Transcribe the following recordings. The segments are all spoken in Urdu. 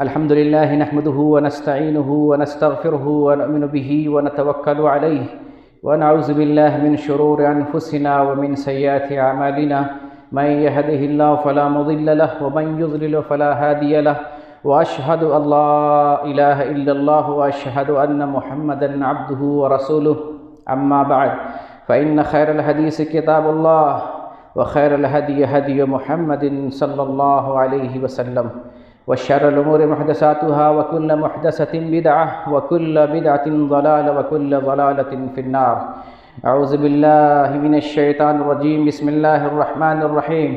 الحمد لله نحمده ونستعينه ونستغفره ونؤمن به ونتوكل عليه ونعوذ بالله من شرور أنفسنا ومن سيئات أعمالنا من يهده الله فلا مضل له ومن يضلل فلا هادي له وأشهد أن لا إله إلا الله وأشهد أن محمدا عبده ورسوله أما بعد فإن خير الحديث كتاب الله وخير الهدي هدي محمد صلى الله عليه وسلم وشر الأمور محدثاتها وكل محدثة بدعة وكل بدعة ضلالة وكل ضلالة في النار. أعوذ بالله من الشيطان الرجيم. بسم الله الرحمن الرحيم.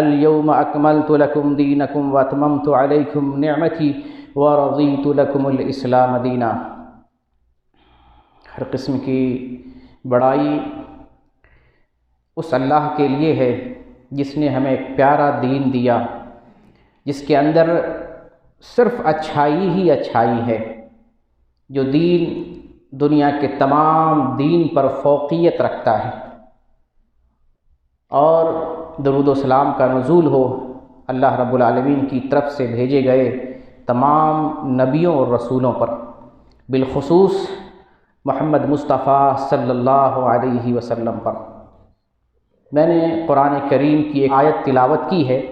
اليوم أكملت لكم دينكم وأتممت عليكم نعمتي ورضيت لكم الإسلام دينا. ہر قسم کی بڑائی اس اللہ کے لیے ہے جس نے ہمیں ایک پیارا دین دیا، جس کے اندر صرف اچھائی ہی اچھائی ہے، جو دین دنیا کے تمام دین پر فوقیت رکھتا ہے. اور درود و سلام کا نزول ہو اللہ رب العالمین کی طرف سے بھیجے گئے تمام نبیوں اور رسولوں پر، بالخصوص محمد مصطفیٰ صلی اللہ علیہ وسلم پر. میں نے قرآن کریم کی ایک آیت تلاوت کی ہے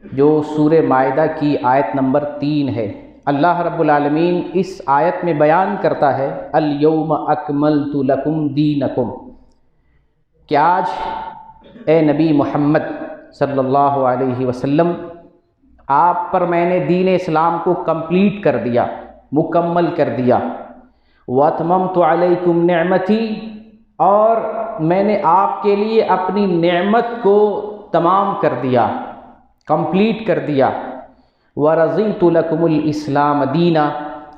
جو سورہ مائدہ کی آیت نمبر 3 ہے. اللہ رب العالمین اس آیت میں بیان کرتا ہے الیوم اکملت لکم دینکم، کہ آج اے نبی محمد صلی اللہ علیہ وسلم آپ پر میں نے دین اسلام کو کمپلیٹ کر دیا، مکمل کر دیا. واتممت علیکم نعمتی، اور میں نے آپ کے لیے اپنی نعمت کو تمام کر دیا، کمپلیٹ کر دیا. ورضیت لکم الاسلام دینا،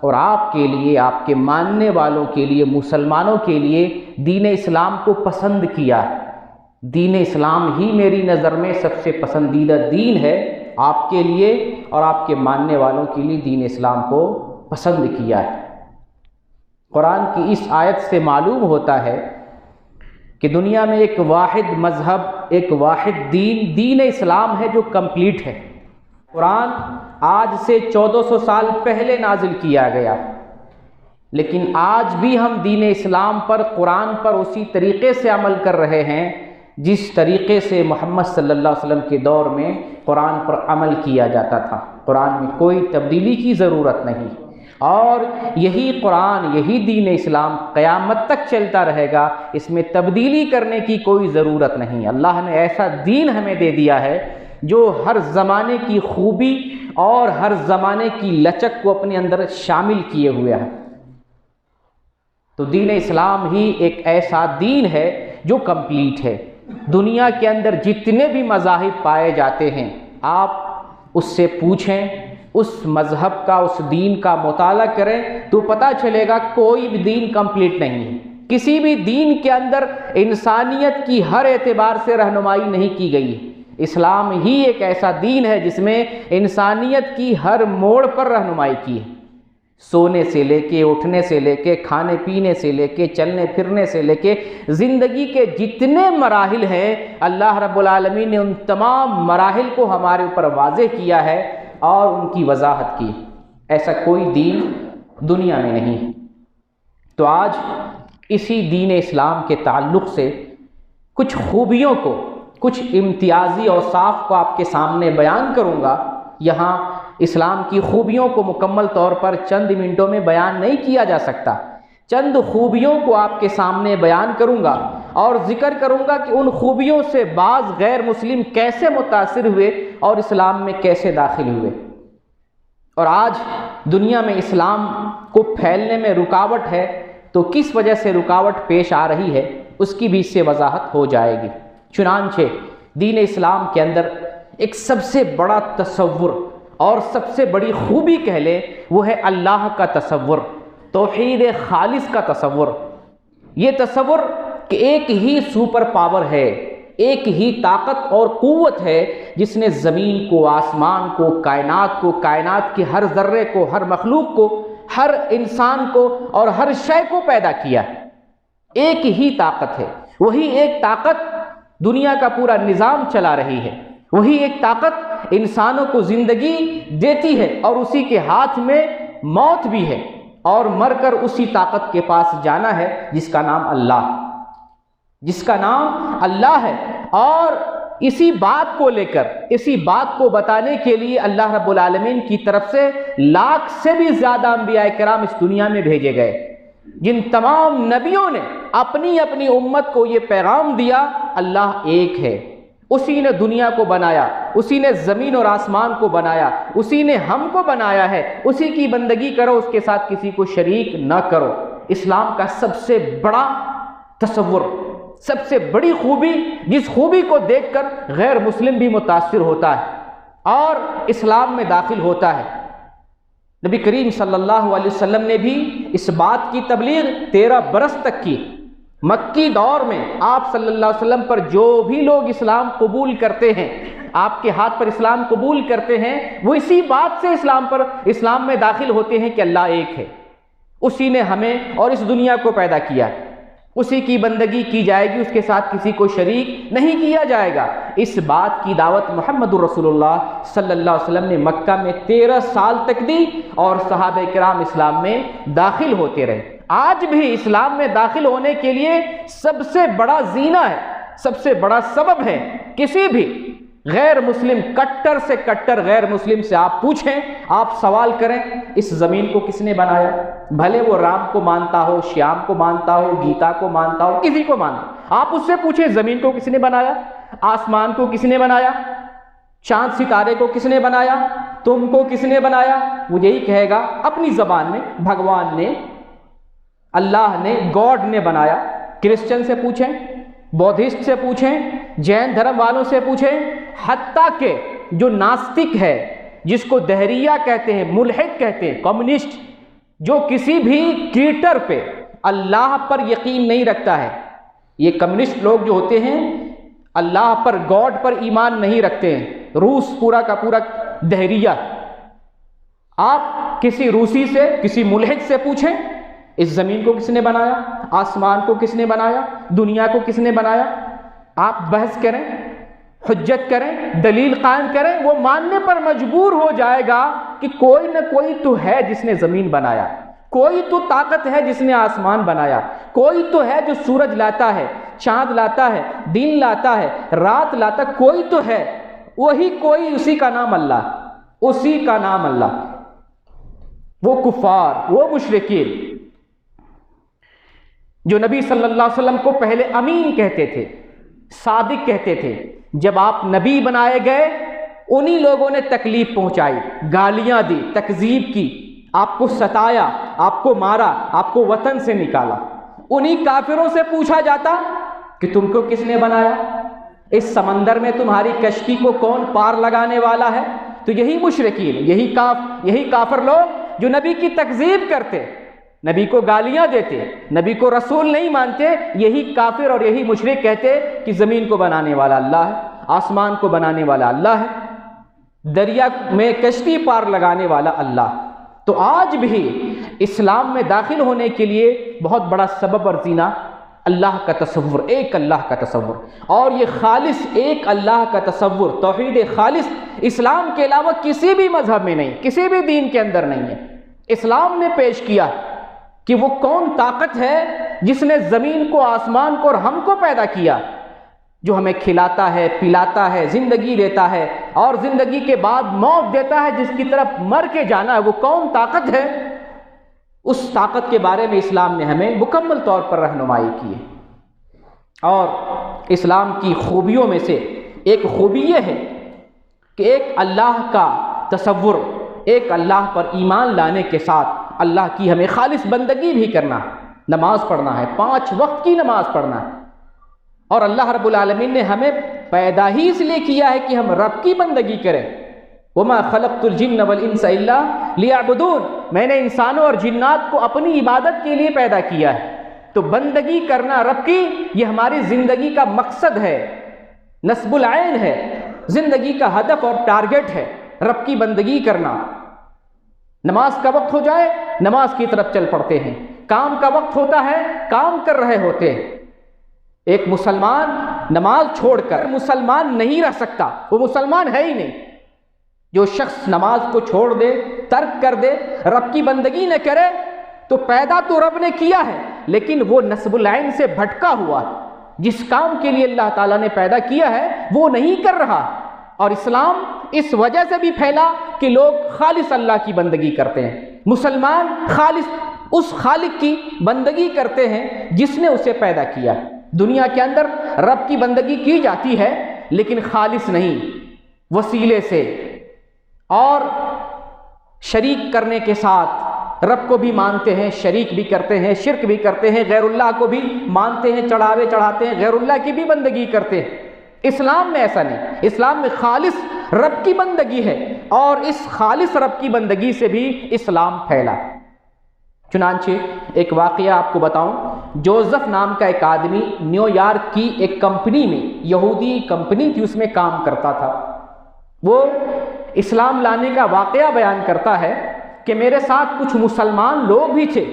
اور آپ کے لیے، آپ کے ماننے والوں کے لیے، مسلمانوں کے لیے دین اسلام کو پسند کیا. دین اسلام ہی میری نظر میں سب سے پسندیدہ دین ہے آپ کے لیے، اور آپ کے ماننے والوں کے لیے دین اسلام کو پسند کیا ہے. قرآن کی اس آیت سے معلوم ہوتا ہے کہ دنیا میں ایک واحد مذہب، ایک واحد دین اسلام ہے جو کمپلیٹ ہے. قرآن آج سے 1400 سال پہلے نازل کیا گیا، لیکن آج بھی ہم دین اسلام پر، قرآن پر اسی طریقے سے عمل کر رہے ہیں جس طریقے سے محمد صلی اللہ علیہ وسلم کے دور میں قرآن پر عمل کیا جاتا تھا. قرآن میں کوئی تبدیلی کی ضرورت نہیں، اور یہی قرآن، یہی دین اسلام قیامت تک چلتا رہے گا. اس میں تبدیلی کرنے کی کوئی ضرورت نہیں. اللہ نے ایسا دین ہمیں دے دیا ہے جو ہر زمانے کی خوبی اور ہر زمانے کی لچک کو اپنے اندر شامل کیے ہوئے ہے. تو دین اسلام ہی ایک ایسا دین ہے جو کمپلیٹ ہے. دنیا کے اندر جتنے بھی مذاہب پائے جاتے ہیں، آپ اس سے پوچھیں، اس مذہب کا، اس دین کا مطالعہ کریں تو پتہ چلے گا کوئی بھی دین کمپلیٹ نہیں ہے. کسی بھی دین کے اندر انسانیت کی ہر اعتبار سے رہنمائی نہیں کی گئی ہے. اسلام ہی ایک ایسا دین ہے جس میں انسانیت کی ہر موڑ پر رہنمائی کی ہے. سونے سے لے کے، اٹھنے سے لے کے، کھانے پینے سے لے کے، چلنے پھرنے سے لے کے، زندگی کے جتنے مراحل ہیں اللہ رب العالمین نے ان تمام مراحل کو ہمارے اوپر واضح کیا ہے اور ان کی وضاحت کی. ایسا کوئی دین دنیا میں نہیں. تو آج اسی دین اسلام کے تعلق سے کچھ خوبیوں کو، کچھ امتیازی اوصاف کو آپ کے سامنے بیان کروں گا. یہاں اسلام کی خوبیوں کو مکمل طور پر چند منٹوں میں بیان نہیں کیا جا سکتا. چند خوبیوں کو آپ کے سامنے بیان کروں گا اور ذکر کروں گا کہ ان خوبیوں سے بعض غیر مسلم کیسے متاثر ہوئے اور اسلام میں کیسے داخل ہوئے، اور آج دنیا میں اسلام کو پھیلنے میں رکاوٹ ہے تو کس وجہ سے رکاوٹ پیش آ رہی ہے اس کی بھی اس سے وضاحت ہو جائے گی. چنانچہ دین اسلام کے اندر ایک سب سے بڑا تصور اور سب سے بڑی خوبی کہہ لیں وہ ہے اللہ کا تصور، توحید خالص کا تصور. یہ تصور کہ ایک ہی سپر پاور ہے، ایک ہی طاقت اور قوت ہے جس نے زمین کو، آسمان کو، کائنات کے ہر ذرے کو، ہر مخلوق کو، ہر انسان کو اور ہر شے کو پیدا کیا. ایک ہی طاقت ہے. وہی ایک طاقت دنیا کا پورا نظام چلا رہی ہے. وہی ایک طاقت انسانوں کو زندگی دیتی ہے اور اسی کے ہاتھ میں موت بھی ہے، اور مر کر اسی طاقت کے پاس جانا ہے جس کا نام اللہ، جس کا نام اللہ ہے۔ اور اسی بات کو لے کر، اسی بات کو بتانے کے لیے اللہ رب العالمین کی طرف سے لاکھ سے بھی زیادہ انبیاء کرام اس دنیا میں بھیجے گئے، جن تمام نبیوں نے اپنی اپنی امت کو یہ پیغام دیا، اللہ ایک ہے، اسی نے دنیا کو بنایا، اسی نے زمین اور آسمان کو بنایا، اسی نے ہم کو بنایا ہے، اسی کی بندگی کرو، اس کے ساتھ کسی کو شریک نہ کرو۔ اسلام کا سب سے بڑا تصور، سب سے بڑی خوبی، جس خوبی کو دیکھ کر غیر مسلم بھی متاثر ہوتا ہے اور اسلام میں داخل ہوتا ہے۔ نبی کریم صلی اللہ علیہ وسلم نے بھی اس بات کی تبلیغ 13 برس تک کی۔ مکی دور میں آپ صلی اللہ علیہ وسلم پر جو بھی لوگ اسلام قبول کرتے ہیں، آپ کے ہاتھ پر اسلام قبول کرتے ہیں، وہ اسی بات سے اسلام میں داخل ہوتے ہیں کہ اللہ ایک ہے، اسی نے ہمیں اور اس دنیا کو پیدا کیا، اسی کی بندگی کی جائے گی، اس کے ساتھ کسی کو شریک نہیں کیا جائے گا۔ اس بات کی دعوت محمد الرسول اللہ صلی اللہ علیہ وسلم نے مکہ میں 13 سال تک دی، اور صحابہ کرام اسلام میں داخل ہوتے رہے۔ آج بھی اسلام میں داخل ہونے کے لیے سب سے بڑا زینہ ہے، سب سے بڑا سبب ہے، کسی بھی غیر مسلم، کٹر سے کٹر غیر مسلم سے آپ پوچھیں، آپ سوال کریں، اس زمین کو کس نے بنایا؟ بھلے وہ رام کو مانتا ہو، شیام کو مانتا ہو، گیتا کو مانتا ہو، کسی کو مانتا ہو، آپ اس سے پوچھیں زمین کو کس نے بنایا، آسمان کو کس نے بنایا، چاند ستارے کو کس نے بنایا، تم کو کس نے بنایا؟ وہ یہی کہے گا اپنی زبان میں، بھگوان نے، اللہ نے، گاڈ نے بنایا۔ کرسچن سے پوچھیں، بودھسٹ سے پوچھیں، جین دھرم والوں سے پوچھیں، حتیٰ کہ جو ناستک ہے، جس کو دہریہ کہتے ہیں، ملحد کہتے ہیں، کمیونسٹ، جو کسی بھی کریٹر پہ، اللہ پر یقین نہیں رکھتا ہے، یہ کمیونسٹ لوگ جو ہوتے ہیں اللہ پر، گاڈ پر ایمان نہیں رکھتے ہیں، روس پورا کا پورا دہریہ۔ آپ کسی روسی سے، کسی ملحد سے پوچھیں اس زمین کو کس نے بنایا، آسمان کو کس نے بنایا، دنیا کو کس نے بنایا، آپ بحث کریں، حجت کریں، دلیل قائم کریں، وہ ماننے پر مجبور ہو جائے گا کہ کوئی نہ کوئی تو ہے جس نے زمین بنایا، کوئی تو طاقت ہے جس نے آسمان بنایا، کوئی تو ہے جو سورج لاتا ہے، چاند لاتا ہے، دن لاتا ہے، رات لاتا ہے، کوئی تو ہے، وہی کوئی، اسی کا نام اللہ، اسی کا نام اللہ۔ وہ کفار، وہ مشرکین جو نبی صلی اللہ علیہ وسلم کو پہلے امین کہتے تھے، صادق کہتے تھے، جب آپ نبی بنائے گئے انہی لوگوں نے تکلیف پہنچائی، گالیاں دی، تکذیب کی، آپ کو ستایا، آپ کو مارا، آپ کو وطن سے نکالا۔ انہی کافروں سے پوچھا جاتا کہ تم کو کس نے بنایا، اس سمندر میں تمہاری کشتی کو کون پار لگانے والا ہے؟ تو یہی مشرکین، یہی کافر لوگ جو نبی کی تکذیب کرتے، نبی کو گالیاں دیتے، نبی کو رسول نہیں مانتے، یہی کافر اور یہی مشرک کہتے کہ زمین کو بنانے والا اللہ ہے، آسمان کو بنانے والا اللہ ہے، دریا میں کشتی پار لگانے والا اللہ۔ تو آج بھی اسلام میں داخل ہونے کے لیے بہت بڑا سبب اور زینہ اللہ کا تصور، ایک اللہ کا تصور، اور یہ خالص ایک اللہ کا تصور، توحید خالص، اسلام کے علاوہ کسی بھی مذہب میں نہیں، کسی بھی دین کے اندر نہیں ہے۔ اسلام نے پیش کیا کہ وہ کون طاقت ہے جس نے زمین کو، آسمان کو اور ہم کو پیدا کیا، جو ہمیں کھلاتا ہے، پلاتا ہے، زندگی دیتا ہے اور زندگی کے بعد موت دیتا ہے، جس کی طرف مر کے جانا ہے، وہ کون طاقت ہے؟ اس طاقت کے بارے میں اسلام نے ہمیں مکمل طور پر رہنمائی کی ہے۔ اور اسلام کی خوبیوں میں سے ایک خوبی یہ ہے کہ ایک اللہ کا تصور، ایک اللہ پر ایمان لانے کے ساتھ اللہ کی ہمیں خالص بندگی بھی کرنا ہے، نماز پڑھنا ہے، 5 وقت کی نماز پڑھنا ہے، اور اللہ رب العالمین نے ہمیں پیدا ہی اس لیے کیا ہے کہ ہم رب کی بندگی کریں۔ وَمَا خَلَقْتُ الْجِنَّ وَالْإِنسَ إِلَّا لِيَعْبُدُونَ، میں نے انسانوں اور جنات کو اپنی عبادت کے لیے پیدا کیا ہے۔ تو بندگی کرنا رب کی، یہ ہماری زندگی کا مقصد ہے، نصب العین ہے، زندگی کا ہدف اور ٹارگٹ ہے، رب کی بندگی کرنا۔ نماز کا وقت ہو جائے نماز کی طرف چل پڑتے ہیں، کام کا وقت ہوتا ہے کام کر رہے ہوتے ہیں۔ ایک مسلمان نماز چھوڑ کر مسلمان نہیں رہ سکتا، وہ مسلمان ہے ہی نہیں۔ جو شخص نماز کو چھوڑ دے، ترک کر دے، رب کی بندگی نہ کرے، تو پیدا تو رب نے کیا ہے لیکن وہ نصب العین سے بھٹکا ہوا ہے۔ جس کام کے لیے اللہ تعالیٰ نے پیدا کیا ہے وہ نہیں کر رہا۔ اور اسلام اس وجہ سے بھی پھیلا کہ لوگ خالص اللہ کی بندگی کرتے ہیں۔ مسلمان خالص اس خالق کی بندگی کرتے ہیں جس نے اسے پیدا کیا۔ دنیا کے اندر رب کی بندگی کی جاتی ہے لیکن خالص نہیں، وسیلے سے اور شریک کرنے کے ساتھ رب کو بھی مانتے ہیں، شریک بھی کرتے ہیں، شرک بھی کرتے ہیں، غیر اللہ کو بھی مانتے ہیں، چڑھاوے چڑھاتے ہیں، غیر اللہ کی بھی بندگی کرتے ہیں۔ اسلام میں ایسا نہیں، اسلام میں خالص رب کی بندگی ہے، اور اس خالص رب کی بندگی سے بھی اسلام پھیلا۔ چنانچہ ایک واقعہ آپ کو بتاؤں، جوزف نام کا ایک آدمی نیو یارک کی ایک کمپنی میں، یہودی کمپنی تھی، اس میں کام کرتا تھا۔ وہ اسلام لانے کا واقعہ بیان کرتا ہے کہ میرے ساتھ کچھ مسلمان لوگ بھی تھے،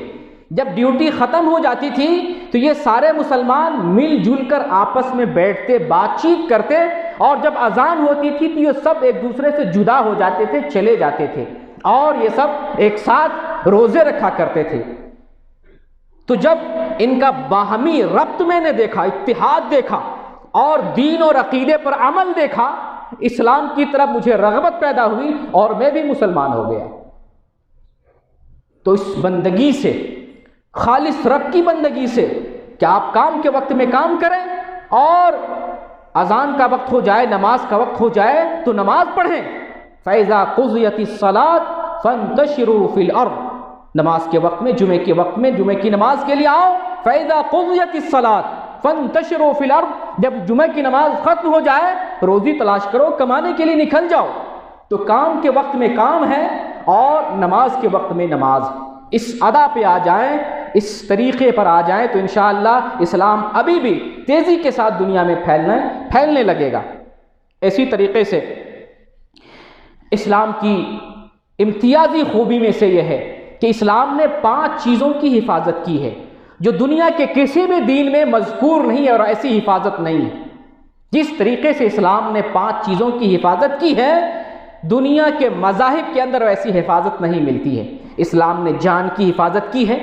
جب ڈیوٹی ختم ہو جاتی تھی تو یہ سارے مسلمان مل جل کر آپس میں بیٹھتے، بات چیت کرتے، اور جب اذان ہوتی تھی تو یہ سب ایک دوسرے سے جدا ہو جاتے تھے، چلے جاتے تھے، اور یہ سب ایک ساتھ روزے رکھا کرتے تھے۔ تو جب ان کا باہمی ربط میں نے دیکھا، اتحاد دیکھا، اور دین اور عقیدے پر عمل دیکھا، اسلام کی طرف مجھے رغبت پیدا ہوئی اور میں بھی مسلمان ہو گیا۔ تو اس بندگی سے، خالص رب کی بندگی سے، کہ آپ کام کے وقت میں کام کریں اور اذان کا وقت ہو جائے، نماز کا وقت ہو جائے تو نماز پڑھیں۔ فَإِذَا قُضِيَتِ الصَّلَاةُ فَانتَشِرُوا فِي الْأَرْضِ، نماز کے وقت میں، جمعے کے وقت میں جمعے کی نماز کے لیے آؤ۔ فَإِذَا قُضِيَتِ الصَّلَاةُ فَانتَشِرُوا فِي الْأَرْضِ، جب جمعے کی نماز ختم ہو جائے روزی تلاش کرو، کمانے کے لیے نکل جاؤ۔ تو کام کے وقت میں کام ہے اور نماز کے وقت میں نماز۔ اس ادا پہ آ جائیں، اس طریقے پر آ جائیں تو انشاءاللہ اسلام ابھی بھی تیزی کے ساتھ دنیا میں پھیلنے لگے گا۔ اسی طریقے سے اسلام کی امتیازی خوبی میں سے یہ ہے کہ اسلام نے 5 چیزوں کی حفاظت کی ہے جو دنیا کے کسی بھی دین میں مذکور نہیں ہے، اور ایسی حفاظت نہیں ہے۔ جس طریقے سے اسلام نے 5 چیزوں کی حفاظت کی ہے، دنیا کے مذاہب کے اندر ایسی حفاظت نہیں ملتی ہے۔ اسلام نے جان کی حفاظت کی ہے،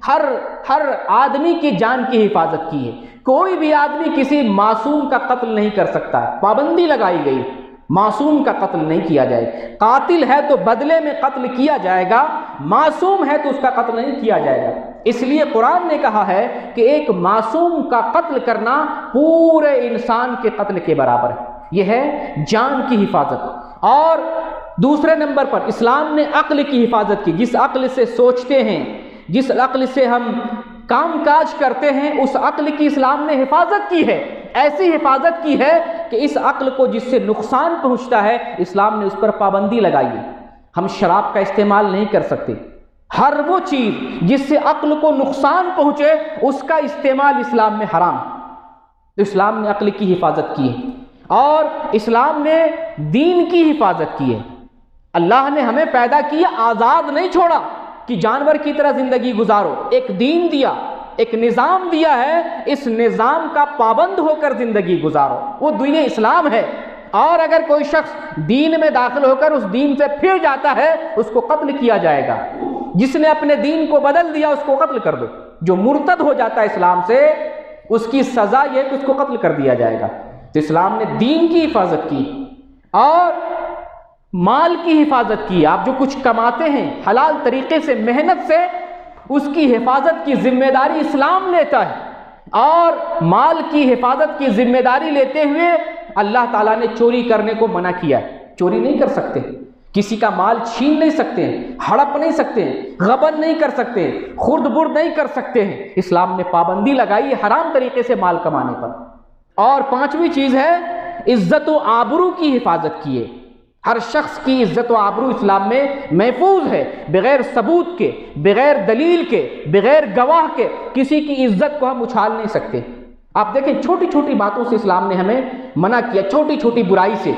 ہر آدمی کی جان کی حفاظت کی ہے۔ کوئی بھی آدمی کسی معصوم کا قتل نہیں کر سکتا ہے، پابندی لگائی گئی، معصوم کا قتل نہیں کیا جائے۔ قاتل ہے تو بدلے میں قتل کیا جائے گا، معصوم ہے تو اس کا قتل نہیں کیا جائے گا۔ اس لیے قرآن نے کہا ہے کہ ایک معصوم کا قتل کرنا پورے انسان کے قتل کے برابر ہے۔ یہ ہے جان کی حفاظت۔ اور دوسرے نمبر پر اسلام نے عقل کی حفاظت کی۔ جس عقل سے سوچتے ہیں، جس عقل سے ہم کام کاج کرتے ہیں، اس عقل کی اسلام نے حفاظت کی ہے۔ ایسی حفاظت کی ہے کہ اس عقل کو جس سے نقصان پہنچتا ہے، اسلام نے اس پر پابندی لگائی ہے۔ ہم شراب کا استعمال نہیں کر سکتے۔ ہر وہ چیز جس سے عقل کو نقصان پہنچے اس کا استعمال اسلام میں حرام۔ تو اسلام نے عقل کی حفاظت کی ہے، اور اسلام نے دین کی حفاظت کی ہے۔ اللہ نے ہمیں پیدا کیا، آزاد نہیں چھوڑا کہ جانور کی طرح زندگی گزارو۔ ایک دین دیا، ایک نظام دیا ہے، اس نظام کا پابند ہو کر زندگی گزارو، وہ دین اسلام ہے۔ اور اگر کوئی شخص دین میں داخل ہو کر اس دین سے پھر جاتا ہے، اس کو قتل کیا جائے گا۔ جس نے اپنے دین کو بدل دیا اس کو قتل کر دو۔ جو مرتد ہو جاتا ہے اسلام سے، اس کی سزا یہ کہ اس کو قتل کر دیا جائے گا۔ تو اسلام نے دین کی حفاظت کی اور مال کی حفاظت کی۔ آپ جو کچھ کماتے ہیں حلال طریقے سے، محنت سے، اس کی حفاظت کی ذمہ داری اسلام لیتا ہے۔ اور مال کی حفاظت کی ذمہ داری لیتے ہوئے اللہ تعالیٰ نے چوری کرنے کو منع کیا ہے۔ چوری نہیں کر سکتے، کسی کا مال چھین نہیں سکتے ہیں، ہڑپ نہیں سکتے ہیں، غبن نہیں کر سکتے ہیں، خرد برد نہیں کر سکتے ہیں۔ اسلام نے پابندی لگائی ہے حرام طریقے سے مال کمانے پر۔ اور 5ویں چیز ہے عزت و آبرو کی حفاظت کی ہے۔ ہر شخص کی عزت و آبرو اسلام میں محفوظ ہے، بغیر ثبوت کے، بغیر دلیل کے، بغیر گواہ کے کسی کی عزت کو ہم اچھال نہیں سکتے۔ آپ دیکھیں چھوٹی چھوٹی باتوں سے اسلام نے ہمیں منع کیا، چھوٹی چھوٹی برائی سے،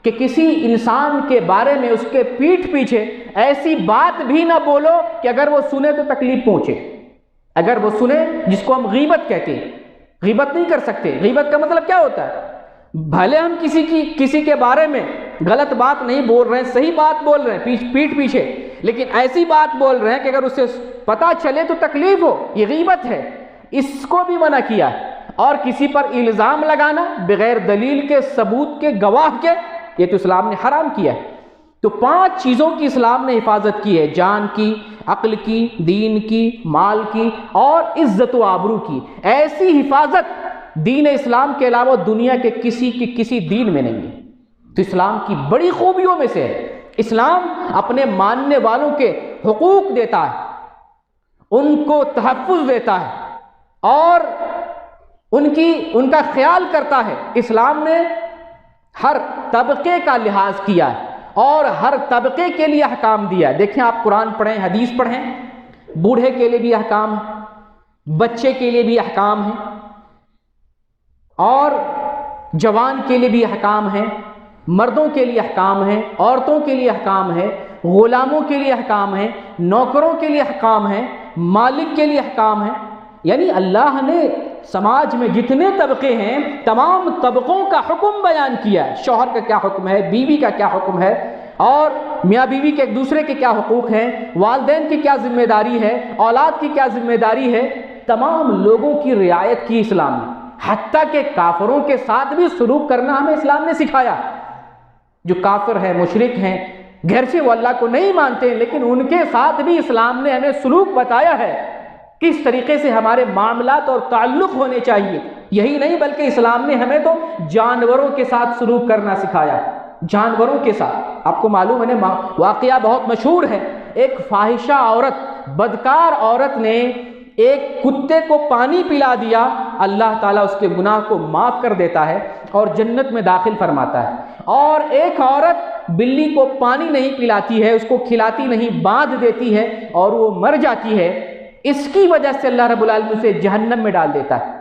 کہ کسی انسان کے بارے میں اس کے پیٹھ پیچھے ایسی بات بھی نہ بولو کہ اگر وہ سنے تو تکلیف پہنچے۔ اگر وہ سنے، جس کو ہم غیبت کہتے ہیں، غیبت نہیں کر سکتے۔ غیبت کا مطلب کیا ہوتا ہے؟ بھلے ہم کسی کے بارے میں غلط بات نہیں بول رہے ہیں، صحیح بات بول رہے ہیں پیٹھ پیچھے، لیکن ایسی بات بول رہے ہیں کہ اگر اسے پتہ چلے تو تکلیف ہو، یہ غیبت ہے، اس کو بھی منع کیا ہے۔ اور کسی پر الزام لگانا بغیر دلیل کے، ثبوت کے، گواہ کے، یہ تو اسلام نے حرام کیا ہے۔ تو 5 چیزوں کی اسلام نے حفاظت کی ہے، جان کی، عقل کی، دین کی، مال کی اور عزت و آبرو کی۔ ایسی حفاظت دین اسلام کے علاوہ دنیا کے کسی دین میں نہیں ہے۔ تو اسلام کی بڑی خوبیوں میں سے ہے، اسلام اپنے ماننے والوں کے حقوق دیتا ہے، ان کو تحفظ دیتا ہے اور ان کا خیال کرتا ہے۔ اسلام نے ہر طبقے کا لحاظ کیا ہے اور ہر طبقے کے لیے احکام دیا ہے۔ دیکھیں آپ قرآن پڑھیں، حدیث پڑھیں، بوڑھے کے لیے بھی احکام ہے، بچے کے لیے بھی احکام ہے اور جوان کے لیے بھی احکام ہے، مردوں کے لیے احکام ہے، عورتوں کے لیے احکام ہے، غلاموں کے لیے احکام ہے، نوکروں کے لیے احکام ہے، مالک کے لیے احکام ہے۔ یعنی اللہ نے سماج میں جتنے طبقے ہیں تمام طبقوں کا حکم بیان کیا ہے، شوہر کا کیا حکم ہے، بیوی کا کیا حکم ہے، اور میاں بیوی کے ایک دوسرے کے کیا حقوق ہیں، والدین کی کیا ذمہ داری ہے، اولاد کی کیا ذمہ داری ہے، تمام لوگوں کی رعایت کی اسلام نے۔ حتیٰ کہ کافروں کے ساتھ بھی سلوک کرنا ہمیں اسلام نے سکھایا۔ جو کافر ہیں، مشرک ہیں، گرچہ وہ اللہ کو نہیں مانتے ہیں، لیکن ان کے ساتھ بھی اسلام نے ہمیں سلوک بتایا ہے، کس طریقے سے ہمارے معاملات اور تعلق ہونے چاہیے۔ یہی نہیں بلکہ اسلام نے ہمیں تو جانوروں کے ساتھ سلوک کرنا سکھایا، جانوروں کے ساتھ۔ آپ کو معلوم ہے واقعہ بہت مشہور ہے، ایک فاحشہ عورت، بدکار عورت نے ایک کتے کو پانی پلا دیا، اللہ تعالیٰ اس کے گناہ کو معاف کر دیتا ہے اور جنت میں داخل فرماتا ہے۔ اور ایک عورت بلی کو پانی نہیں پلاتی ہے، اس کو کھلاتی نہیں، باندھ دیتی ہے اور وہ مر جاتی ہے، اس کی وجہ سے اللہ رب العالمین اسے جہنم میں ڈال دیتا ہے۔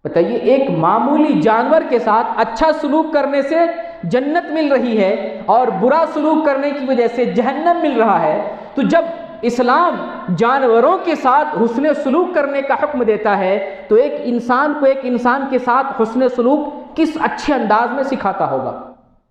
بتائیے، ایک معمولی جانور کے ساتھ اچھا سلوک کرنے سے جنت مل رہی ہے اور برا سلوک کرنے کی وجہ سے جہنم مل رہا ہے۔ تو جب اسلام جانوروں کے ساتھ حسن سلوک کرنے کا حکم دیتا ہے تو ایک انسان کو ایک انسان کے ساتھ حسن سلوک کس اچھے انداز میں سکھاتا ہوگا۔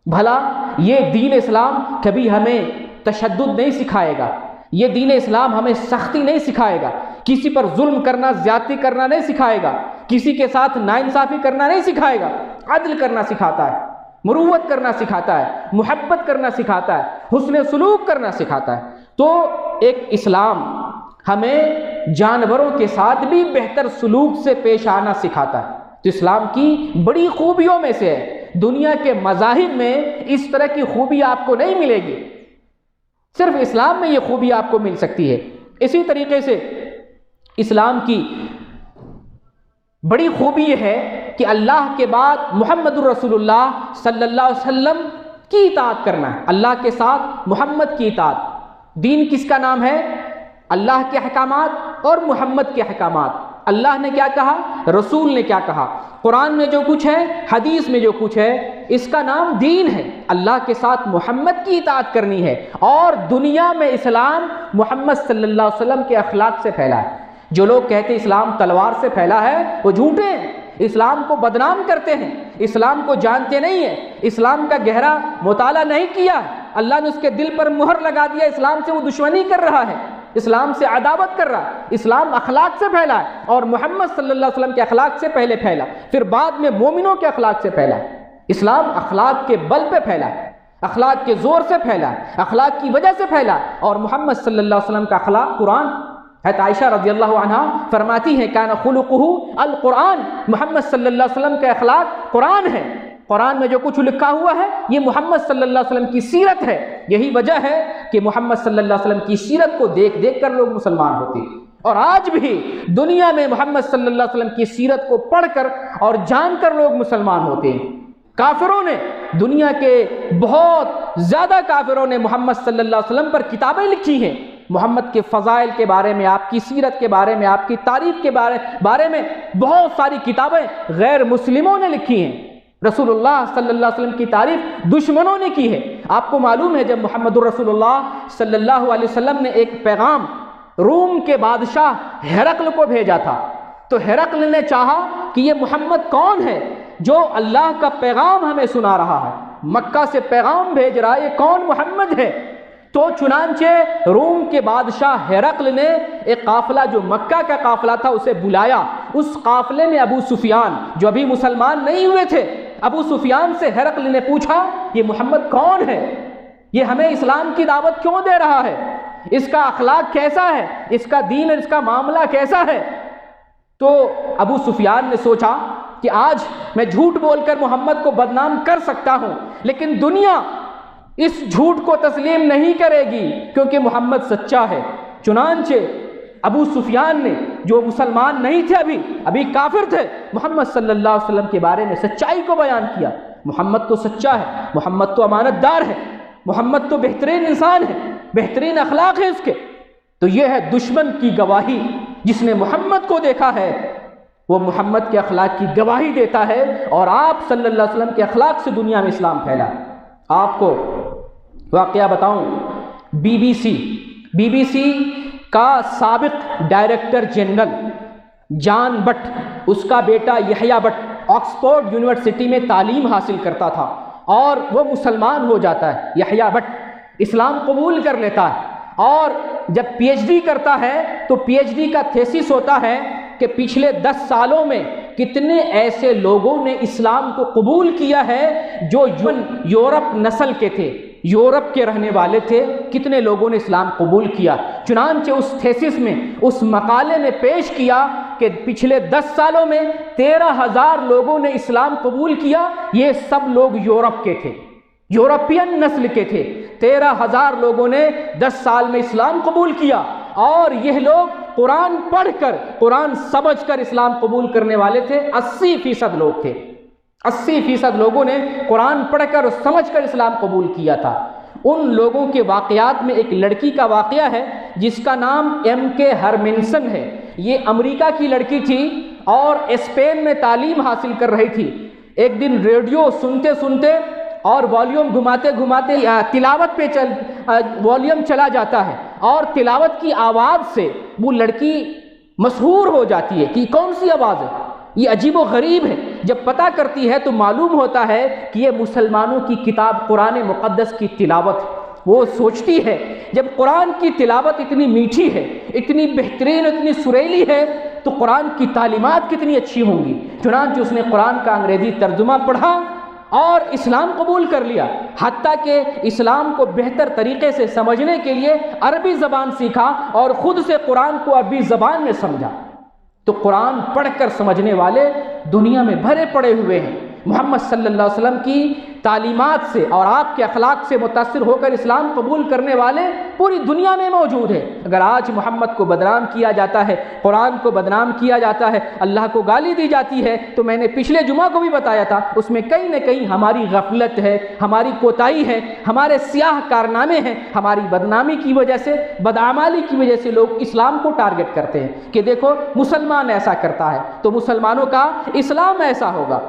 بھلا یہ دین اسلام کبھی ہمیں تشدد نہیں سکھائے گا، یہ دین اسلام ہمیں سختی نہیں سکھائے گا، کسی پر ظلم کرنا، زیادتی کرنا نہیں سکھائے گا، کسی کے ساتھ ناانصافی کرنا نہیں سکھائے گا، عدل کرنا سکھاتا ہے، مروت کرنا سکھاتا ہے، محبت کرنا سکھاتا ہے، حسن سلوک کرنا سکھاتا ہے۔ تو ایک اسلام ہمیں جانوروں کے ساتھ بھی بہتر سلوک سے پیش آنا سکھاتا ہے۔ تو اسلام کی بڑی خوبیوں میں سے ہے، دنیا کے مذاہب میں اس طرح کی خوبی آپ کو نہیں ملے گی، صرف اسلام میں یہ خوبی آپ کو مل سکتی ہے۔ اسی طریقے سے اسلام کی بڑی خوبی یہ ہے کہ اللہ کے بعد محمد الرسول اللہ صلی اللہ علیہ وسلم کی اطاعت کرنا ہے، اللہ کے ساتھ محمد کی اطاعت۔ دین کس کا نام ہے؟ اللہ کے احکامات اور محمد کے احکامات۔ اللہ نے کیا کہا، رسول نے کیا کہا، قرآن میں جو کچھ ہے، حدیث میں جو کچھ ہے، اس کا نام دین ہے۔ اللہ کے ساتھ محمد کی اطاعت کرنی ہے اور دنیا میں اسلام محمد صلی اللہ علیہ وسلم کے اخلاق سے پھیلا ہے۔ جو لوگ کہتے ہیں اسلام تلوار سے پھیلا ہے، وہ جھوٹے ہیں، اسلام کو بدنام کرتے ہیں، اسلام کو جانتے نہیں ہیں، اسلام کا گہرا مطالعہ نہیں کیا، اللہ نے اس کے دل پر مہر لگا دیا، اسلام سے وہ دشمنی کر رہا ہے، اسلام سے عداوت کر رہا ہے۔ اسلام اخلاق سے پھیلا ہے اور محمد صلی اللہ علیہ وسلم کے اخلاق سے پہلے پھیلا، پھر بعد میں مومنوں کے اخلاق سے پھیلا ہے۔ اسلام اخلاق کے بل پہ پھیلا ہے، اخلاق کے زور سے پھیلا ہے، اخلاق کی وجہ سے پھیلا ہے۔ اور محمد صلی اللہ علیہ وسلم کا اخلاق قرآن ہے۔ عائشہ رضی اللہ عنہا فرماتی ہیں کان خلقہ القرآن، محمد صلی اللہ علیہ وسلم کا اخلاق قرآن ہے۔ قرآن میں جو کچھ لکھا ہوا ہے یہ محمد صلی اللہ علیہ وسلم کی سیرت ہے۔ یہی وجہ ہے کہ محمد صلی اللہ علیہ وسلم کی سیرت کو دیکھ دیکھ کر لوگ مسلمان ہوتے ہیں، اور آج بھی دنیا میں محمد صلی اللہ علیہ وسلم کی سیرت کو پڑھ کر اور جان کر لوگ مسلمان ہوتے ہیں۔ کافروں نے، دنیا کے بہت زیادہ کافروں نے محمد صلی اللہ علیہ وسلم پر کتابیں لکھی ہیں، محمد کے فضائل کے بارے میں، آپ کی سیرت کے بارے میں، آپ کی تعریف کے بارے میں بہت ساری کتابیں غیر مسلموں نے لکھی ہیں۔ رسول اللہ صلی اللہ علیہ وسلم کی تعریف دشمنوں نے کی ہے۔ آپ کو معلوم ہے جب محمد الرسول اللہ صلی اللہ علیہ وسلم نے ایک پیغام روم کے بادشاہ ہرقل کو بھیجا تھا، تو ہرقل نے چاہا کہ یہ محمد کون ہے، جو اللہ کا پیغام ہمیں سنا رہا ہے، مکہ سے پیغام بھیج رہا ہے، یہ کون محمد ہے؟ تو چنانچہ روم کے بادشاہ ہرقل نے ایک قافلہ جو مکہ کا قافلہ تھا اسے بلایا۔ اس قافلے میں ابو سفیان جو ابھی مسلمان نہیں ہوئے تھے، ابو سفیان سے ہرقل نے پوچھا یہ محمد کون ہے؟ یہ ہمیں اسلام کی دعوت کیوں دے رہا ہے؟ اس کا اخلاق کیسا ہے؟ اس کا دین اور اس کا معاملہ کیسا ہے؟ تو ابو سفیان نے سوچا کہ آج میں جھوٹ بول کر محمد کو بدنام کر سکتا ہوں، لیکن دنیا اس جھوٹ کو تسلیم نہیں کرے گی کیونکہ محمد سچا ہے۔ چنانچہ ابو سفیان نے، جو مسلمان نہیں تھے، ابھی کافر تھے، محمد صلی اللہ علیہ وسلم کے بارے میں سچائی کو بیان کیا۔ محمد تو سچا ہے، محمد تو امانت دار ہے، محمد تو بہترین انسان ہے، بہترین اخلاق ہے اس کے۔ تو یہ ہے دشمن کی گواہی، جس نے محمد کو دیکھا ہے وہ محمد کے اخلاق کی گواہی دیتا ہے، اور آپ صلی اللہ علیہ وسلم کے اخلاق سے دنیا میں اسلام پھیلا۔ آپ کو واقعہ بتاؤں، بی بی سی کا سابق ڈائریکٹر جنرل جان بٹ، اس کا بیٹا یحییٰ بٹ آکسفورڈ یونیورسٹی میں تعلیم حاصل کرتا تھا، اور وہ مسلمان ہو جاتا ہے۔ یحییٰ بٹ اسلام قبول کر لیتا ہے، اور جب پی ایچ ڈی کرتا ہے تو پی ایچ ڈی کا تھیسس ہوتا ہے کہ پچھلے 10 سالوں میں کتنے ایسے لوگوں نے اسلام کو قبول کیا ہے جو یورپ نسل کے تھے، یورپ کے رہنے والے تھے، کتنے لوگوں نے اسلام قبول کیا۔ چنانچہ اس تھیسس میں، اس مقالے میں پیش کیا کہ پچھلے 10 سالوں میں 13,000 لوگوں نے اسلام قبول کیا، یہ سب لوگ یورپ کے تھے، یورپین نسل کے تھے۔ 13,000 لوگوں نے 10 سال میں اسلام قبول کیا، اور یہ لوگ قرآن پڑھ کر، قرآن سمجھ کر اسلام قبول کرنے والے تھے۔ 80% لوگ تھے، 80% لوگوں نے قرآن پڑھ کر اور سمجھ کر اسلام قبول کیا تھا۔ ان لوگوں کے واقعات میں ایک لڑکی کا واقعہ ہے جس کا نام M.K. ہرمنسن ہے۔ یہ امریکہ کی لڑکی تھی اور اسپین میں تعلیم حاصل کر رہی تھی۔ ایک دن ریڈیو سنتے سنتے اور والیوم گھماتے گھماتے تلاوت پہ والیوم چلا جاتا ہے، اور تلاوت کی آواز سے وہ لڑکی مسحور ہو جاتی ہے کہ کون سی آواز ہے، یہ عجیب و غریب ہے۔ جب پتہ کرتی ہے تو معلوم ہوتا ہے کہ یہ مسلمانوں کی کتاب قرآن مقدس کی تلاوت ہے۔ وہ سوچتی ہے جب قرآن کی تلاوت اتنی میٹھی ہے، اتنی بہترین، اتنی سریلی ہے، تو قرآن کی تعلیمات کتنی اچھی ہوں گی۔ چنانچہ اس نے قرآن کا انگریزی ترجمہ پڑھا اور اسلام قبول کر لیا، حتیٰ کہ اسلام کو بہتر طریقے سے سمجھنے کے لیے عربی زبان سیکھا اور خود سے قرآن کو عربی زبان میں سمجھا۔ تو قرآن پڑھ کر سمجھنے والے دنیا میں بھرے پڑے ہوئے ہیں۔ محمد صلی اللہ علیہ وسلم کی تعلیمات سے اور آپ کے اخلاق سے متاثر ہو کر اسلام قبول کرنے والے پوری دنیا میں موجود ہیں۔ اگر آج محمد کو بدنام کیا جاتا ہے، قرآن کو بدنام کیا جاتا ہے، اللہ کو گالی دی جاتی ہے، تو میں نے پچھلے جمعہ کو بھی بتایا تھا، اس میں کہیں نہ کہیں ہماری غفلت ہے، ہماری کوتاہی ہے، ہمارے سیاہ کارنامے ہیں۔ ہماری بدنامی کی وجہ سے، بدعمالی کی وجہ سے لوگ اسلام کو ٹارگٹ کرتے ہیں کہ دیکھو مسلمان ایسا کرتا ہے تو مسلمانوں کا اسلام ایسا ہوگا۔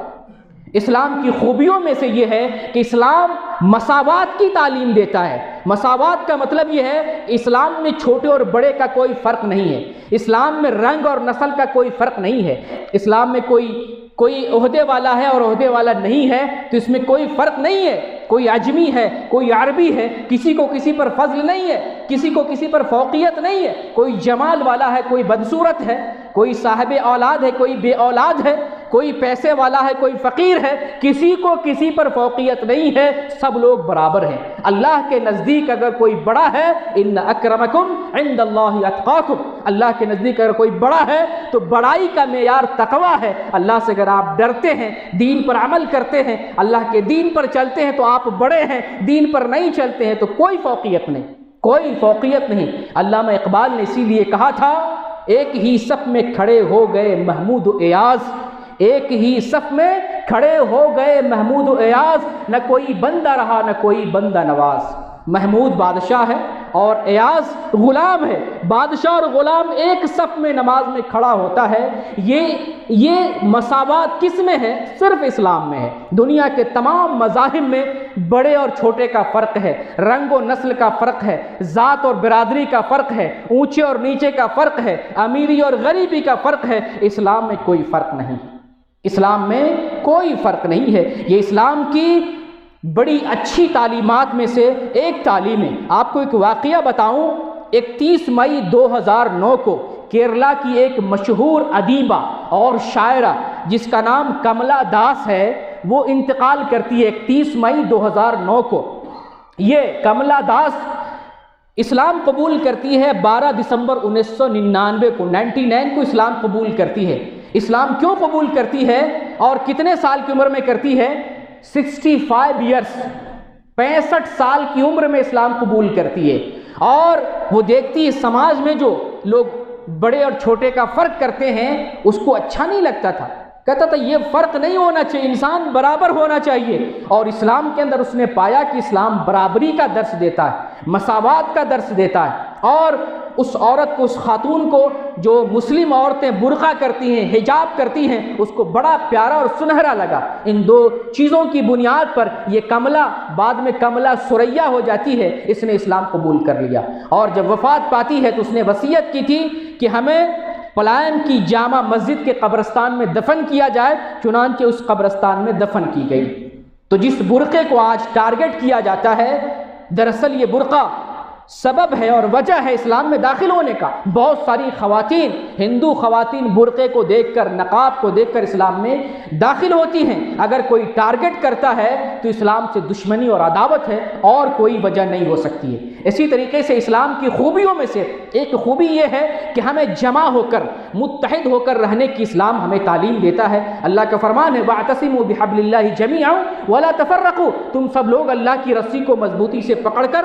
اسلام کی خوبیوں میں سے یہ ہے کہ اسلام مساوات کی تعلیم دیتا ہے۔ مساوات کا مطلب یہ ہے کہ اسلام میں چھوٹے اور بڑے کا کوئی فرق نہیں ہے، اسلام میں رنگ اور نسل کا کوئی فرق نہیں ہے، اسلام میں کوئی عہدے والا ہے اور عہدے والا نہیں ہے تو اس میں کوئی فرق نہیں ہے۔ کوئی عجمی ہے، کوئی عربی ہے، کسی کو کسی پر فضل نہیں ہے، کسی کو کسی پر فوقیت نہیں ہے، کوئی جمال والا ہے، کوئی بدصورت ہے، کوئی صاحب اولاد ہے، کوئی بے اولاد ہے، کوئی پیسے والا ہے، کوئی فقیر ہے، کسی کو کسی پر فوقیت نہیں ہے، سب لوگ برابر ہیں۔ اللہ کے نزدیک اگر کوئی بڑا ہے، ان اکرمکم عند اللہ اتقاکم، اللہ کے نزدیک اگر کوئی بڑا ہے تو بڑائی کا معیار تقویٰ ہے۔ اللہ سے اگر آپ ڈرتے ہیں، دین پر عمل کرتے ہیں، اللہ کے دین پر چلتے ہیں تو آپ بڑے ہیں، دین پر نہیں چلتے ہیں تو کوئی فوقیت نہیں، کوئی فوقیت نہیں۔ علامہ اقبال نے اسی لیے کہا تھا، ایک ہی صف میں کھڑے ہو گئے محمود و ایاز، ایک ہی صف میں کھڑے ہو گئے محمود و ایاز، نہ کوئی بندہ رہا نہ کوئی بندہ نواز۔ محمود بادشاہ ہے اور ایاز غلام ہے، بادشاہ اور غلام ایک صف میں نماز میں کھڑا ہوتا ہے۔ یہ مساوات کس میں ہے؟ صرف اسلام میں ہے۔ دنیا کے تمام مذاہب میں بڑے اور چھوٹے کا فرق ہے، رنگ و نسل کا فرق ہے، ذات اور برادری کا فرق ہے، اونچے اور نیچے کا فرق ہے، امیری اور غریبی کا فرق ہے، اسلام میں کوئی فرق نہیں۔ اسلام میں کوئی فرق نہیں ہے۔ یہ اسلام کی بڑی اچھی تعلیمات میں سے ایک تعلیم ہے۔ آپ کو ایک واقعہ بتاؤں، 31 مئی 2009 کو کیرلا کی ایک مشہور ادیبہ اور شاعرہ جس کا نام کملا داس ہے، وہ انتقال کرتی ہے 31 مئی 2009 کو۔ یہ کملا داس اسلام قبول کرتی ہے 12 دسمبر 1999 کو، 99 کو اسلام قبول کرتی ہے۔ اسلام کیوں قبول کرتی ہے اور کتنے سال کی عمر میں کرتی ہے؟ 65 ایئرس، 65 سال کی عمر میں اسلام قبول کرتی ہے۔ اور وہ دیکھتی ہے سماج میں جو لوگ بڑے اور چھوٹے کا فرق کرتے ہیں اس کو اچھا نہیں لگتا تھا، کہتا تھا یہ فرق نہیں ہونا چاہیے، انسان برابر ہونا چاہیے۔ اور اسلام کے اندر اس نے پایا کہ اسلام برابری کا درس دیتا ہے، مساوات کا درس دیتا ہے۔ اور اس عورت کو، اس خاتون کو جو مسلم عورتیں برقع کرتی ہیں، حجاب کرتی ہیں، اس کو بڑا پیارا اور سنہرا لگا۔ ان دو چیزوں کی بنیاد پر یہ کملا بعد میں کملا سریا ہو جاتی ہے، اس نے اسلام قبول کر لیا۔ اور جب وفات پاتی ہے تو اس نے وصیت کی تھی کہ ہمیں پلائن کی جامع مسجد کے قبرستان میں دفن کیا جائے، چنانچہ اس قبرستان میں دفن کی گئی۔ تو جس برقعے کو آج ٹارگٹ کیا جاتا ہے، دراصل یہ برقع سبب ہے اور وجہ ہے اسلام میں داخل ہونے کا۔ بہت ساری خواتین، ہندو خواتین برقعے کو دیکھ کر، نقاب کو دیکھ کر اسلام میں داخل ہوتی ہیں۔ اگر کوئی ٹارگٹ کرتا ہے تو اسلام سے دشمنی اور عداوت ہے، اور کوئی وجہ نہیں ہو سکتی ہے۔ اسی طریقے سے اسلام کی خوبیوں میں سے ایک خوبی یہ ہے کہ ہمیں جمع ہو کر، متحد ہو کر رہنے کی اسلام ہمیں تعلیم دیتا ہے۔ اللہ کا فرمان ہے وَاعْتَصِمُوا بِحَبْلِ اللَّهِ جَمِيعًا وَلَا تَفَرَّقُوا، تم سب لوگ اللہ کی رسی کو مضبوطی سے پکڑ کر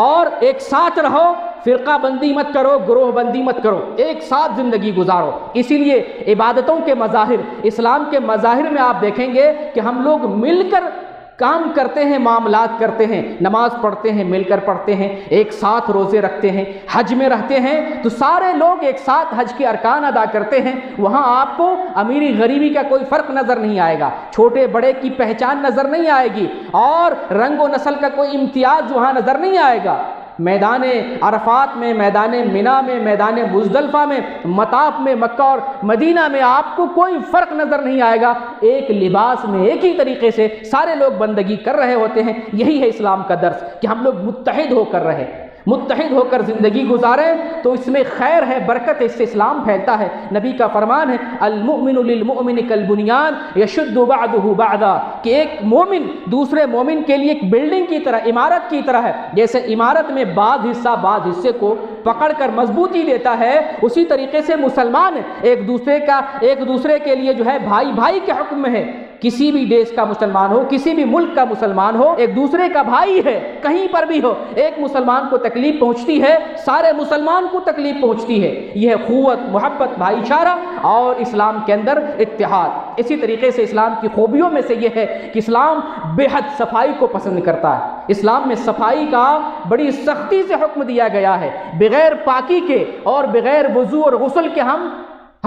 اور ایک ساتھ رہو، فرقہ بندی مت کرو، گروہ بندی مت کرو، ایک ساتھ زندگی گزارو۔ اسی لیے عبادتوں کے مظاہر، اسلام کے مظاہر میں آپ دیکھیں گے کہ ہم لوگ مل کر کام کرتے ہیں، معاملات کرتے ہیں، نماز پڑھتے ہیں، مل کر پڑھتے ہیں، ایک ساتھ روزے رکھتے ہیں، حج میں رہتے ہیں تو سارے لوگ ایک ساتھ حج کے ارکان ادا کرتے ہیں۔ وہاں آپ کو امیری غریبی کا کوئی فرق نظر نہیں آئے گا، چھوٹے بڑے کی پہچان نظر نہیں آئے گی، اور رنگ و نسل کا کوئی امتیاز وہاں نظر نہیں آئے گا۔ میدان عرفات میں، میدان منا میں، میدان مزدلفہ میں، مطاف میں، مکہ اور مدینہ میں آپ کو کوئی فرق نظر نہیں آئے گا، ایک لباس میں ایک ہی طریقے سے سارے لوگ بندگی کر رہے ہوتے ہیں۔ یہی ہے اسلام کا درس کہ ہم لوگ متحد ہو کر رہیں، متحد ہو کر زندگی گزاریں، تو اس میں خیر ہے، برکت ہے، اس سے اسلام پھیلتا ہے۔ نبی کا فرمان ہے المؤمن للمؤمن کالبنیان یشد بعضہ بعضا، کہ ایک مومن دوسرے مومن کے لیے ایک بلڈنگ کی طرح، عمارت کی طرح ہے۔ جیسے عمارت میں بعض حصے کو پکڑ کر مضبوطی دیتا ہے، اسی طریقے سے مسلمان ایک دوسرے کے لیے جو ہے بھائی بھائی کے حکم میں ہے۔ کسی بھی دیش کا مسلمان ہو، کسی بھی ملک کا مسلمان ہو، ایک دوسرے کا بھائی ہے، کہیں پر بھی ہو۔ ایک مسلمان کو تکلیف پہنچتی ہے، سارے مسلمان کو تکلیف پہنچتی ہے۔ یہ ہے قوت، محبت، بھائی چارہ اور اسلام کے اندر اتحاد۔ اسی طریقے سے اسلام کی خوبیوں میں سے یہ ہے کہ اسلام بے حد صفائی کو پسند کرتا ہے۔ اسلام میں صفائی کا بڑی سختی سے حکم دیا گیا ہے۔ بغیر پاکی کے اور بغیر وضو اور غسل کے ہم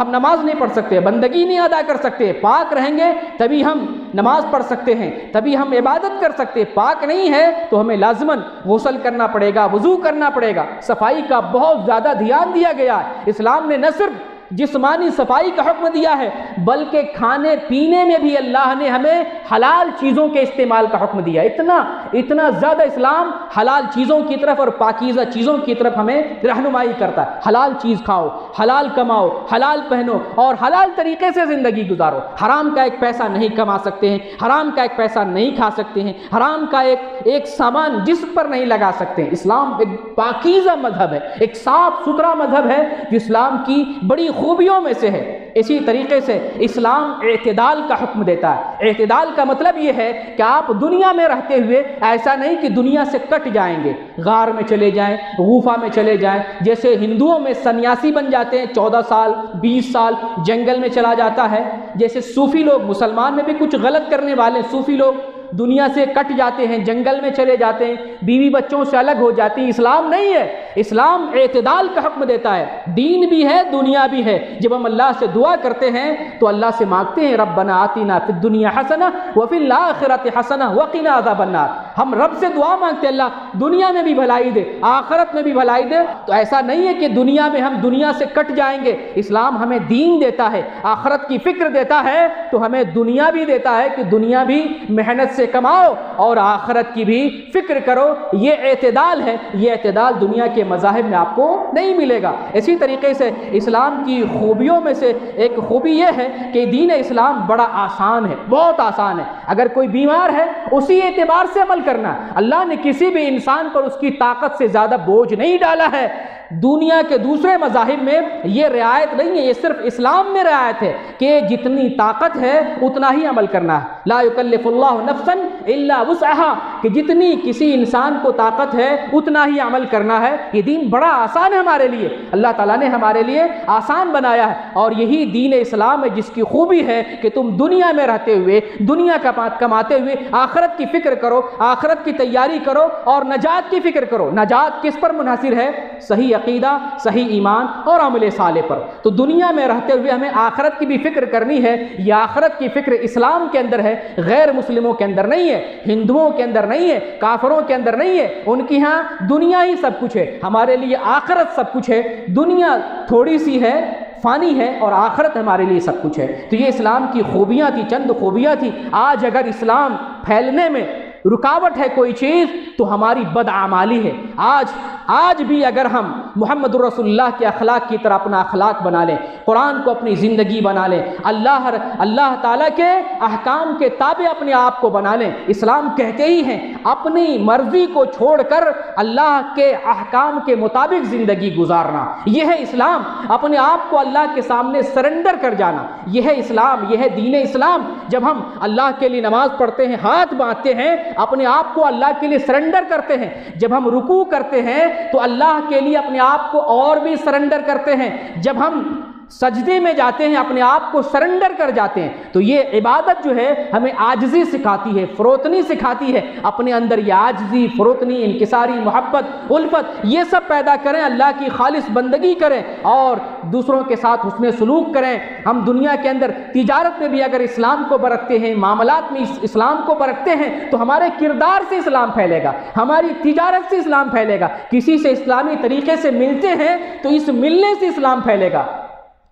نماز نہیں پڑھ سکتے، بندگی نہیں ادا کر سکتے۔ پاک رہیں گے تبھی ہم نماز پڑھ سکتے ہیں، تبھی ہم عبادت کر سکتے۔ پاک نہیں ہے تو ہمیں لازماً غسل کرنا پڑے گا، وضو کرنا پڑے گا۔ صفائی کا بہت زیادہ دھیان دیا گیا ہے۔ اسلام نے نہ صرف جسمانی صفائی کا حکم دیا ہے بلکہ کھانے پینے میں بھی اللہ نے ہمیں حلال چیزوں کے استعمال کا حکم دیا۔ اتنا زیادہ اسلام حلال چیزوں کی طرف اور پاکیزہ چیزوں کی طرف ہمیں رہنمائی کرتا ہے۔ حلال چیز کھاؤ، حلال کماؤ، حلال پہنو اور حلال طریقے سے زندگی گزارو۔ حرام کا ایک پیسہ نہیں کما سکتے ہیں، حرام کا ایک پیسہ نہیں کھا سکتے ہیں، حرام کا ایک سامان جسم پر نہیں لگا سکتے ہیں۔ اسلام ایک پاکیزہ مذہب ہے، ایک صاف ستھرا مذہب ہے جو اسلام کی بڑی خوبیوں میں سے ہے۔ اسی طریقے سے اسلام اعتدال کا حکم دیتا ہے۔ اعتدال کا مطلب یہ ہے کہ آپ دنیا میں رہتے ہوئے ایسا نہیں کہ دنیا سے کٹ جائیں گے، غار میں چلے جائیں، غوفہ میں چلے جائیں۔ جیسے ہندوؤں میں سنیاسی بن جاتے ہیں، 14 سال 20 سال جنگل میں چلا جاتا ہے، جیسے صوفی لوگ، مسلمان میں بھی کچھ غلط کرنے والے صوفی لوگ دنیا سے کٹ جاتے ہیں، جنگل میں چلے جاتے ہیں، بیوی بچوں سے الگ ہو جاتی ہیں۔ اسلام نہیں ہے، اسلام اعتدال کا حکم دیتا ہے۔ دین بھی ہے، دنیا بھی ہے۔ جب ہم اللہ سے دعا کرتے ہیں تو اللہ سے مانگتے ہیں ربنا آتنا فی الدنیا حسنہ وفی الآخرۃ حسنہ وقنا عذاب النار۔ ہم رب سے دعا مانگتے اللہ دنیا میں بھی بھلائی دے آخرت میں بھی بھلائی دے، تو ایسا نہیں ہے کہ دنیا میں ہم دنیا سے کٹ جائیں گے۔ اسلام ہمیں دین دیتا ہے، آخرت کی فکر دیتا ہے، تو ہمیں دنیا بھی دیتا ہے کہ دنیا بھی محنت سے کماؤ اور آخرت کی بھی فکر کرو۔ یہ اعتدال ہے، یہ اعتدال دنیا کے مذاہب میں آپ کو نہیں ملے گا۔ اسی طریقے سے اسلام کی خوبیوں میں سے ایک خوبی یہ ہے کہ دین اسلام بڑا آسان ہے، بہت آسان ہے۔ اگر کوئی بیمار ہے اسی اعتبار سے عمل کرنا ہے۔ اللہ نے کسی بھی انسان پر اس کی طاقت سے زیادہ بوجھ نہیں ڈالا ہے۔ دنیا کے دوسرے مذاہب میں یہ رعایت نہیں ہے، یہ صرف اسلام میں رعایت ہے کہ جتنی طاقت ہے اتنا ہی عمل کرنا ہے۔ لا یکلف اللہ نفسا الا وسعها، کہ جتنی کسی انسان کو طاقت ہے اتنا ہی عمل کرنا ہے۔ یہ دین بڑا آسان ہے ہمارے لیے، اللہ تعالیٰ نے ہمارے لیے آسان بنایا ہے، اور یہی دین اسلام ہے جس کی خوبی ہے کہ تم دنیا میں رہتے ہوئے، دنیا کماتے ہوئے آخرت کی فکر کرو، آخرت کی تیاری کرو اور نجات کی فکر کرو۔ نجات کس پر منحصر ہے؟ صحیح عقیدہ، صحیح ایمان اور عمل صالح پر۔ تو دنیا میں رہتے ہوئے ہمیں آخرت کی بھی فکر کرنی ہے۔ یہ آخرت کی فکر اسلام کے اندر ہے، غیر مسلموں کے اندر نہیں ہے، ہندوؤں کے اندر نہیں ہے، کافروں کے اندر نہیں ہے۔ ان کی ہاں دنیا ہی سب کچھ ہے، ہمارے لیے آخرت سب کچھ ہے۔ دنیا تھوڑی سی ہے، فانی ہے، اور آخرت ہمارے لیے سب کچھ ہے۔ تو یہ اسلام کی خوبیاں تھی، چند خوبیاں تھی۔ آج اگر اسلام پھیلنے میں رکاوٹ ہے کوئی چیز تو ہماری بدعمالی ہے۔ آج بھی اگر ہم محمد رسول اللہ کے اخلاق کی طرح اپنا اخلاق بنا لیں، قرآن کو اپنی زندگی بنا لیں، اللہ تعالیٰ کے احکام کے تابع اپنے آپ کو بنا لیں۔ اسلام کہتے ہی ہیں اپنی مرضی کو چھوڑ کر اللہ کے احکام کے مطابق زندگی گزارنا، یہ ہے اسلام۔ اپنے آپ کو اللہ کے سامنے سرنڈر کر جانا، یہ ہے اسلام، یہ ہے دین اسلام۔ جب ہم اللہ کے لیے نماز پڑھتے ہیں، ہاتھ باندھتے ہیں، اپنے آپ کو اللہ کے لیے سرنڈر کرتے ہیں۔ جب ہم رکوع کرتے ہیں تو اللہ کے لیے اپنے آپ کو اور بھی سرنڈر کرتے ہیں۔ جب ہم سجدے میں جاتے ہیں اپنے آپ کو سرنڈر کر جاتے ہیں۔ تو یہ عبادت جو ہے ہمیں عاجزی سکھاتی ہے، فروتنی سکھاتی ہے۔ اپنے اندر یہ عاجزی، فروتنی، انکساری، محبت، الفت، یہ سب پیدا کریں، اللہ کی خالص بندگی کریں اور دوسروں کے ساتھ حسن سلوک کریں۔ ہم دنیا کے اندر تجارت میں بھی اگر اسلام کو برتتے ہیں، معاملات میں اسلام کو برتتے ہیں، تو ہمارے کردار سے اسلام پھیلے گا، ہماری تجارت سے اسلام پھیلے گا۔ کسی سے اسلامی طریقے سے ملتے ہیں تو اس ملنے سے اسلام پھیلے گا۔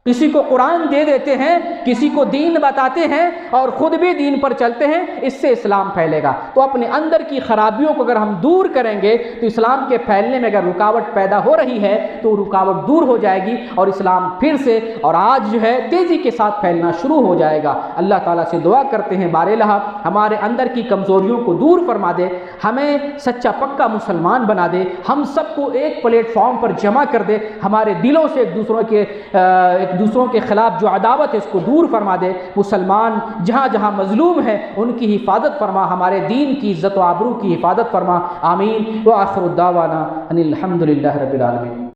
کسی کو قرآن دے دیتے ہیں، کسی کو دین بتاتے ہیں اور خود بھی دین پر چلتے ہیں، اس سے اسلام پھیلے گا۔ تو اپنے اندر کی خرابیوں کو اگر ہم دور کریں گے تو اسلام کے پھیلنے میں اگر رکاوٹ پیدا ہو رہی ہے تو رکاوٹ دور ہو جائے گی اور اسلام پھر سے اور آج جو ہے تیزی کے ساتھ پھیلنا شروع ہو جائے گا۔ اللہ تعالیٰ سے دعا کرتے ہیں بار الہ ہمارے اندر کی کمزوریوں کو دور فرما دے، ہمیں سچا پکا مسلمان بنا دے، ہم سب کو ایک پلیٹ فارم پر جمع کر دے، ہمارے دلوں سے ایک دوسروں کے خلاف جو عداوت ہے اس کو دور فرما دے۔ مسلمان جہاں جہاں مظلوم ہے ان کی حفاظت فرما، ہمارے دین کی عزت و آبرو کی حفاظت فرما، آمین۔ وآخر الدعوانا ان الحمد للہ رب العالمین۔